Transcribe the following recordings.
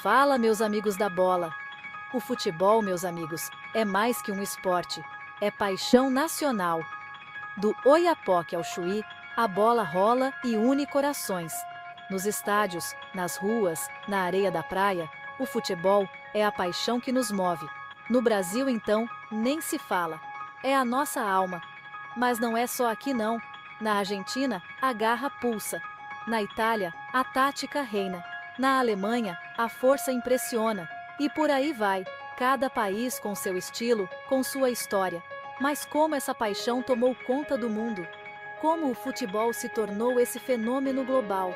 Fala, meus amigos da bola. O futebol, meus amigos, é mais que um esporte, é paixão nacional. Do Oiapoque ao Chuí, a bola rola e une corações. Nos estádios, nas ruas, na areia da praia, o futebol é a paixão que nos move. No Brasil, então, nem se fala. É a nossa alma. Mas não é só aqui não. Na Argentina, a garra pulsa. Na Itália, a tática reina. Na Alemanha, a força impressiona. E por aí vai, cada país com seu estilo, com sua história. Mas como essa paixão tomou conta do mundo? Como o futebol se tornou esse fenômeno global?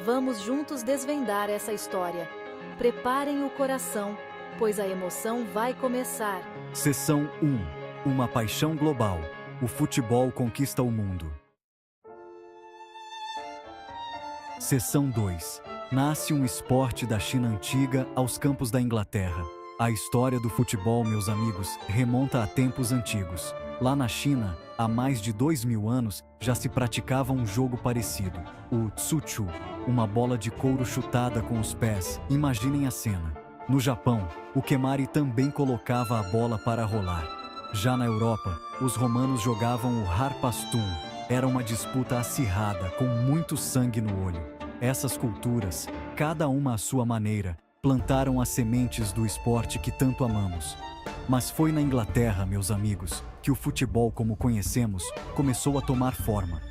Vamos juntos desvendar essa história. Preparem o coração, pois a emoção vai começar. Seção 1. Uma paixão global. O futebol conquista o mundo. Seção 2. Nasce um esporte da China antiga aos campos da Inglaterra. A história do futebol, meus amigos, remonta a tempos antigos. Lá na China, há mais de 2000 anos, já se praticava um jogo parecido, o tsu-chu, uma bola de couro chutada com os pés. Imaginem a cena. No Japão, o kemari também colocava a bola para rolar. Já na Europa, os romanos jogavam o harpastum. Era uma disputa acirrada, com muito sangue no olho. Essas culturas, cada uma à sua maneira, plantaram as sementes do esporte que tanto amamos. Mas foi na Inglaterra, meus amigos, que o futebol como conhecemos começou a tomar forma.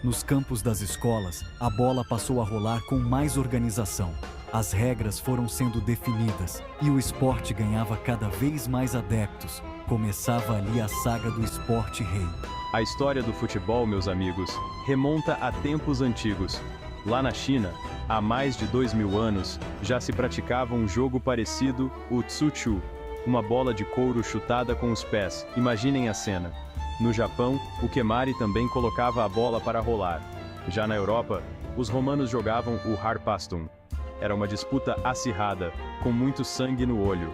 Nos campos das escolas, a bola passou a rolar com mais organização. As regras foram sendo definidas e o esporte ganhava cada vez mais adeptos. Começava ali a saga do esporte rei. A história do futebol, meus amigos, remonta a tempos antigos. Lá na China, há mais de 2000 anos, já se praticava um jogo parecido, o tsu-chu, uma bola de couro chutada com os pés. Imaginem a cena. No Japão, o kemari também colocava a bola para rolar. Já na Europa, os romanos jogavam o harpastum. Era uma disputa acirrada, com muito sangue no olho.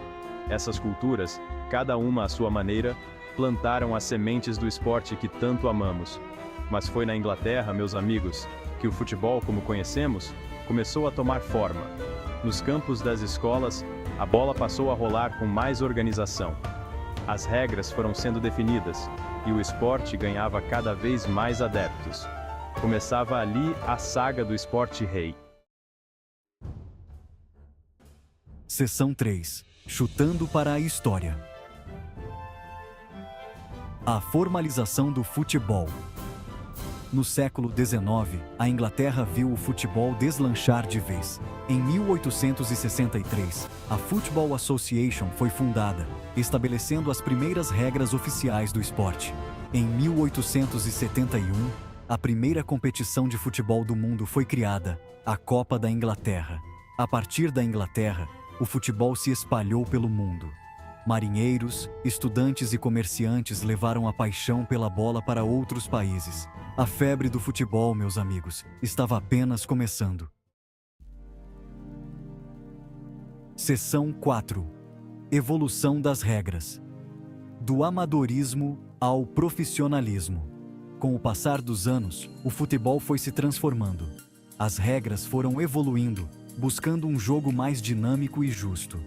Essas culturas, cada uma à sua maneira, plantaram as sementes do esporte que tanto amamos. Mas foi na Inglaterra, meus amigos, que o futebol como conhecemos começou a tomar forma. Nos campos das escolas, a bola passou a rolar com mais organização. As regras foram sendo definidas e o esporte ganhava cada vez mais adeptos. Começava ali a saga do esporte rei. Seção 3. Chutando para a história. A formalização do futebol. No século XIX, a Inglaterra viu o futebol deslanchar de vez. Em 1863, a Football Association foi fundada, estabelecendo as primeiras regras oficiais do esporte. Em 1871, a primeira competição de futebol do mundo foi criada, a Copa da Inglaterra. A partir da Inglaterra, o futebol se espalhou pelo mundo. Marinheiros, estudantes e comerciantes levaram a paixão pela bola para outros países. A febre do futebol, meus amigos, estava apenas começando. Seção 4. Evolução das regras. Do amadorismo ao profissionalismo. Com o passar dos anos, o futebol foi se transformando. As regras foram evoluindo, buscando um jogo mais dinâmico e justo.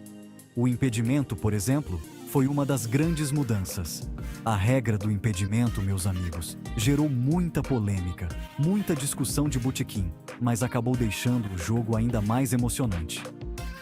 O impedimento, por exemplo, foi uma das grandes mudanças. A regra do impedimento, meus amigos, gerou muita polêmica, muita discussão de botequim, mas acabou deixando o jogo ainda mais emocionante.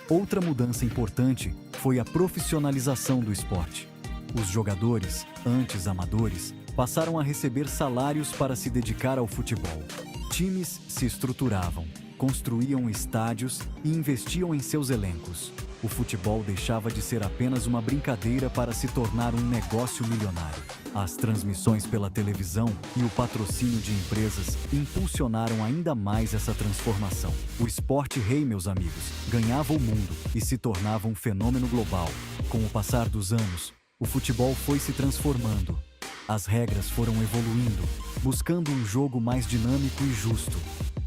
Outra mudança importante foi a profissionalização do esporte. Os jogadores, antes amadores, passaram a receber salários para se dedicar ao futebol. Times se estruturavam, construíam estádios e investiam em seus elencos. O futebol deixava de ser apenas uma brincadeira para se tornar um negócio milionário. As transmissões pela televisão e o patrocínio de empresas impulsionaram ainda mais essa transformação. O esporte rei, meus amigos, ganhava o mundo e se tornava um fenômeno global. Com o passar dos anos, o futebol foi se transformando. As regras foram evoluindo, buscando um jogo mais dinâmico e justo.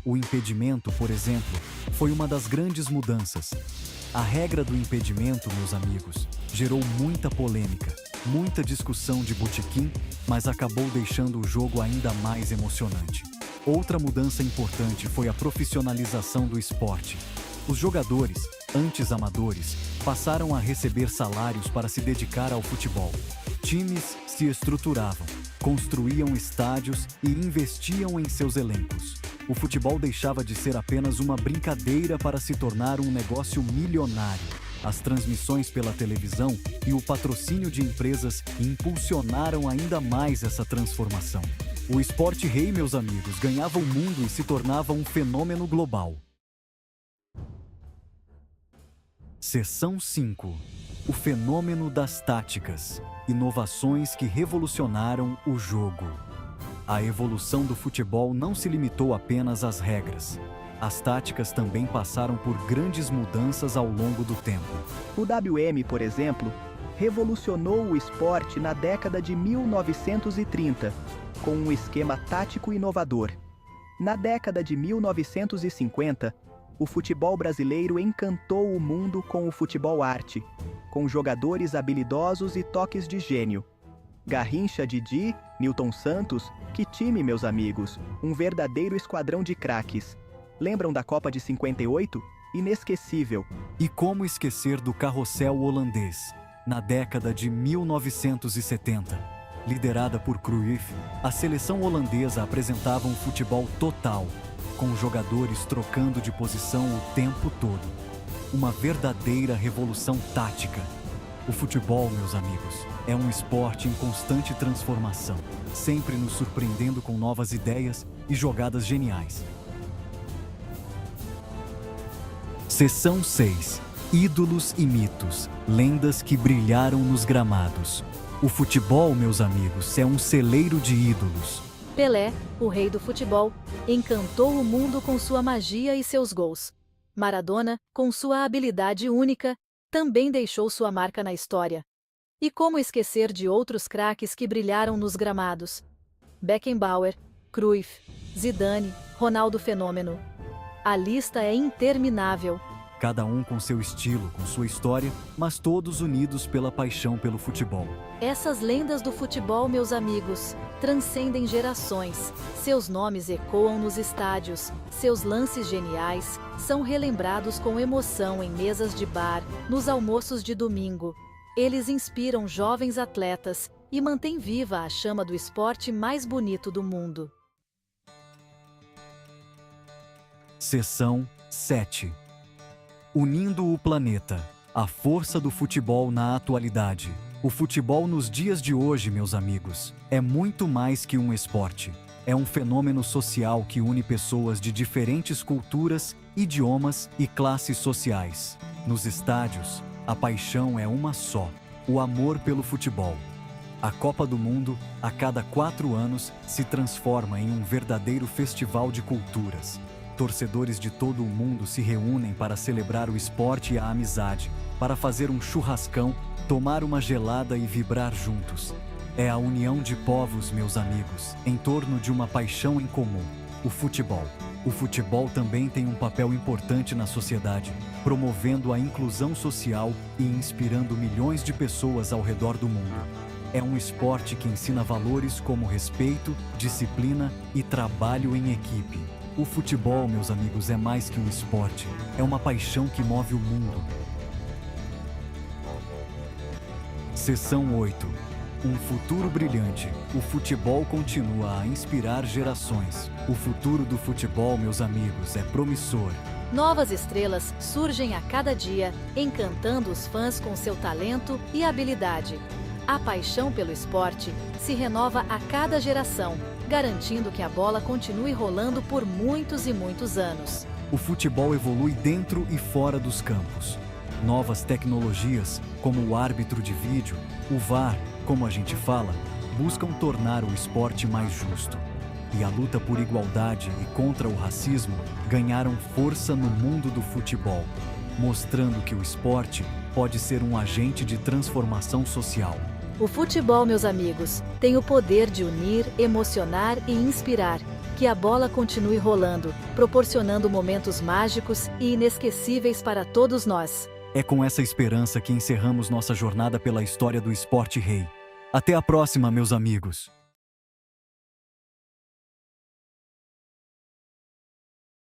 O impedimento, por exemplo, foi uma das grandes mudanças. A regra do impedimento, meus amigos, gerou muita polêmica, muita discussão de botequim, mas acabou deixando o jogo ainda mais emocionante. Outra mudança importante foi a profissionalização do esporte. Os jogadores, antes amadores, passaram a receber salários para se dedicar ao futebol. Times se estruturavam, construíam estádios e investiam em seus elencos. O futebol deixava de ser apenas uma brincadeira para se tornar um negócio milionário. As transmissões pela televisão e o patrocínio de empresas impulsionaram ainda mais essa transformação. O esporte rei, meus amigos, ganhava o mundo e se tornava um fenômeno global. Seção 5. O fenômeno das táticas. Inovações que revolucionaram o jogo. A evolução do futebol não se limitou apenas às regras. As táticas também passaram por grandes mudanças ao longo do tempo. O WM, por exemplo, revolucionou o esporte na década de 1930, com um esquema tático inovador. Na década de 1950, o futebol brasileiro encantou o mundo com o futebol arte, com jogadores habilidosos e toques de gênio. Garrincha, Didi, Nilton Santos, que time, meus amigos, um verdadeiro esquadrão de craques. Lembram da Copa de 58? Inesquecível. E como esquecer do carrossel holandês? Na década de 1970, liderada por Cruyff, a seleção holandesa apresentava um futebol total, com jogadores trocando de posição o tempo todo. Uma verdadeira revolução tática. O futebol, meus amigos, é um esporte em constante transformação, sempre nos surpreendendo com novas ideias e jogadas geniais. Seção 6. Ídolos e mitos, lendas que brilharam nos gramados. O futebol, meus amigos, é um celeiro de ídolos. Pelé, o rei do futebol, encantou o mundo com sua magia e seus gols. Maradona, com sua habilidade única, também deixou sua marca na história. E como esquecer de outros craques que brilharam nos gramados? Beckenbauer, Cruyff, Zidane, Ronaldo Fenômeno. A lista é interminável. Cada um com seu estilo, com sua história, mas todos unidos pela paixão pelo futebol. Essas lendas do futebol, meus amigos, transcendem gerações. Seus nomes ecoam nos estádios, seus lances geniais são relembrados com emoção em mesas de bar, nos almoços de domingo. Eles inspiram jovens atletas e mantêm viva a chama do esporte mais bonito do mundo. Seção 7. Unindo o planeta. A força do futebol na atualidade. O futebol nos dias de hoje, meus amigos, é muito mais que um esporte. É um fenômeno social que une pessoas de diferentes culturas, idiomas e classes sociais. Nos estádios, a paixão é uma só: o amor pelo futebol. A Copa do Mundo, a cada 4 anos, se transforma em um verdadeiro festival de culturas. Torcedores de todo o mundo se reúnem para celebrar o esporte e a amizade, para fazer um churrascão, tomar uma gelada e vibrar juntos. É a união de povos, meus amigos, em torno de uma paixão em comum: o futebol. O futebol também tem um papel importante na sociedade, promovendo a inclusão social e inspirando milhões de pessoas ao redor do mundo. É um esporte que ensina valores como respeito, disciplina e trabalho em equipe. O futebol, meus amigos, é mais que um esporte, é uma paixão que move o mundo. Seção 8. Um futuro brilhante. O futebol continua a inspirar gerações. O futuro do futebol, meus amigos, é promissor. Novas estrelas surgem a cada dia, encantando os fãs com seu talento e habilidade. A paixão pelo esporte se renova a cada geração, garantindo que a bola continue rolando por muitos e muitos anos. O futebol evolui dentro e fora dos campos. Novas tecnologias, como o árbitro de vídeo, o VAR, como a gente fala, buscam tornar o esporte mais justo. E a luta por igualdade e contra o racismo ganharam força no mundo do futebol, mostrando que o esporte pode ser um agente de transformação social. O futebol, meus amigos, tem o poder de unir, emocionar e inspirar. Que a bola continue rolando, proporcionando momentos mágicos e inesquecíveis para todos nós. É com essa esperança que encerramos nossa jornada pela história do esporte rei. Até a próxima, meus amigos!